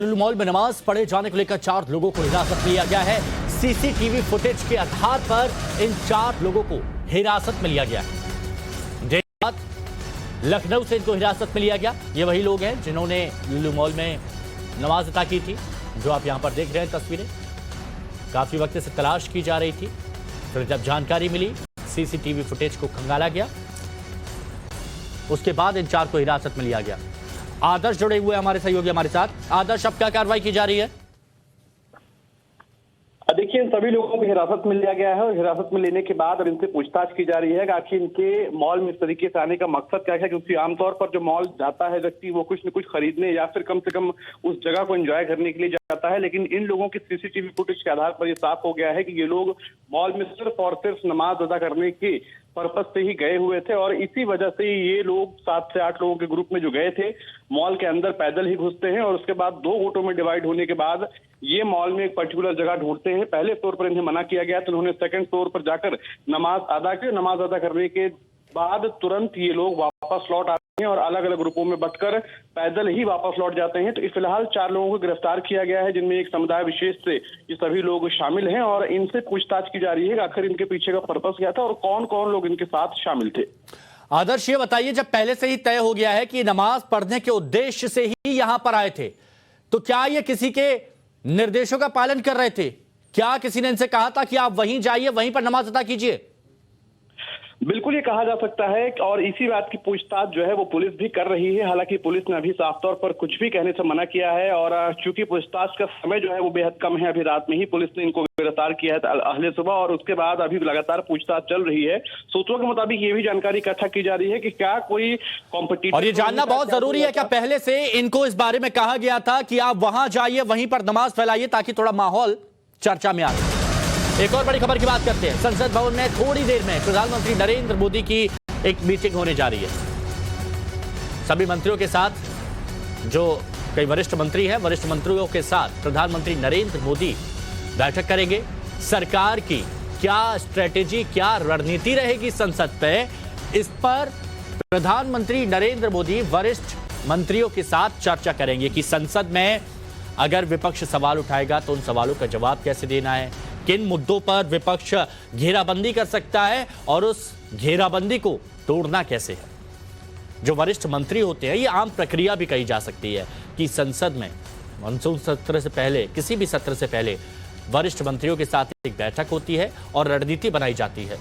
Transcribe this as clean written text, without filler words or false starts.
Mall में नमाज पढ़े जाने को लेकर 4 लोगों को हिरासत में लिया गया है। सीसीटीवी फुटेज के आधार पर इन 4 लोगों को हिरासत में लिया गया है। लखनऊ से इनको हिरासत में लिया गया। ये वही लोग हैं जिन्होंने लुलु मॉल में नमाज अता की थी, जो आप यहां पर देख रहे हैं तस्वीरें। काफी वक्त से तलाश की जा रही थी, फिर जब जानकारी मिली, सीसीटीवी फुटेज को खंगाला गया, उसके बाद इन 4 को हिरासत में लिया गया। आदर्श जुड़े हुए हमारे सहयोगी हमारे साथ। आदर्श, अब क्या कार्रवाई की जा रही है? देखिए, इन सभी लोगों को हिरासत में लिया गया है और हिरासत में लेने के बाद अब इनसे पूछताछ की जा रही है कि आखिर इनके मॉल में इस तरीके से आने का मकसद क्या है। क्योंकि आमतौर पर जो मॉल जाता है व्यक्ति, वो कुछ न कुछ खरीदने या फिर कम से कम उस जगह को एंजॉय करने के लिए जाता है। लेकिन इन लोगों की सीसीटीवी फुटेज के आधार पर ये साफ हो गया है कि ये लोग मॉल में सिर्फ और सिर्फ नमाज अदा करने के पर्पज से ही गए हुए थे और इसी वजह से ये लोग 7 से 8 लोगों के ग्रुप में जो गए थे, मॉल के अंदर पैदल ही घुसते हैं और उसके बाद 2 गुटों में डिवाइड होने के बाद ये मॉल में एक पर्टिकुलर जगह ढूंढते हैं। पहले फ्लोर पर इन्हें मना किया गया तो उन्होंने सेकंड फ्लोर पर जाकर नमाज अदा की। नमाज अदा करने के बाद तुरंत ये लोग वापस लौट आते हैं और अलग अलग ग्रुपों में बंटकर पैदल ही वापस लौट जाते हैं। तो फिलहाल 4 लोगों को गिरफ्तार किया गया है, जिनमें एक समुदाय विशेष से ये सभी लोग शामिल हैं और इनसे पूछताछ की जा रही है कि आखिर इनके पीछे का पर्पस क्या था और कौन कौन लोग इनके साथ शामिल थे। आदर्श, ये बताइए, जब पहले से ही तय हो गया है कि नमाज पढ़ने के उद्देश्य से ही यहां पर आए थे, तो क्या ये किसी के निर्देशों का पालन कर रहे थे? क्या किसी ने इनसे कहा था कि आप वहीं जाइए, वहीं पर नमाज अदा कीजिए? बिल्कुल, ये कहा जा सकता है और इसी बात की पूछताछ जो है वो पुलिस भी कर रही है। हालांकि पुलिस ने अभी साफ तौर पर कुछ भी कहने से मना किया है और चूंकि पूछताछ का समय जो है वो बेहद कम है, अभी रात में ही पुलिस ने इनको गिरफ्तार किया है अहले सुबह और उसके बाद अभी लगातार पूछताछ चल रही है। सूत्रों के मुताबिक ये भी जानकारी इकट्ठा की जा रही है कि क्या कोई कॉम्पिटिटिव, और ये जानना बहुत जरूरी है, क्या पहले से इनको इस बारे में कहा गया था कि आप वहां जाइए, वहीं पर नमाज फैलाइए, ताकि थोड़ा माहौल चर्चा में आ जाए? एक और बड़ी खबर की बात करते हैं। संसद भवन में थोड़ी देर में प्रधानमंत्री नरेंद्र मोदी की एक मीटिंग होने जा रही है। सभी मंत्रियों के साथ, जो कई वरिष्ठ मंत्री हैं, वरिष्ठ मंत्रियों के साथ प्रधानमंत्री नरेंद्र मोदी बैठक करेंगे। सरकार की क्या स्ट्रेटेजी, क्या रणनीति रहेगी संसद पे, इस पर प्रधानमंत्री नरेंद्र मोदी वरिष्ठ मंत्रियों के साथ चर्चा करेंगे कि संसद में अगर विपक्ष सवाल उठाएगा तो उन सवालों का जवाब कैसे देना है, किन मुद्दों पर विपक्ष घेराबंदी कर सकता है और उस घेराबंदी को तोड़ना कैसे है। जो वरिष्ठ मंत्री होते हैं, ये आम प्रक्रिया भी कही जा सकती है कि संसद में मानसून सत्र से पहले, किसी भी सत्र से पहले वरिष्ठ मंत्रियों के साथ एक बैठक होती है और रणनीति बनाई जाती है।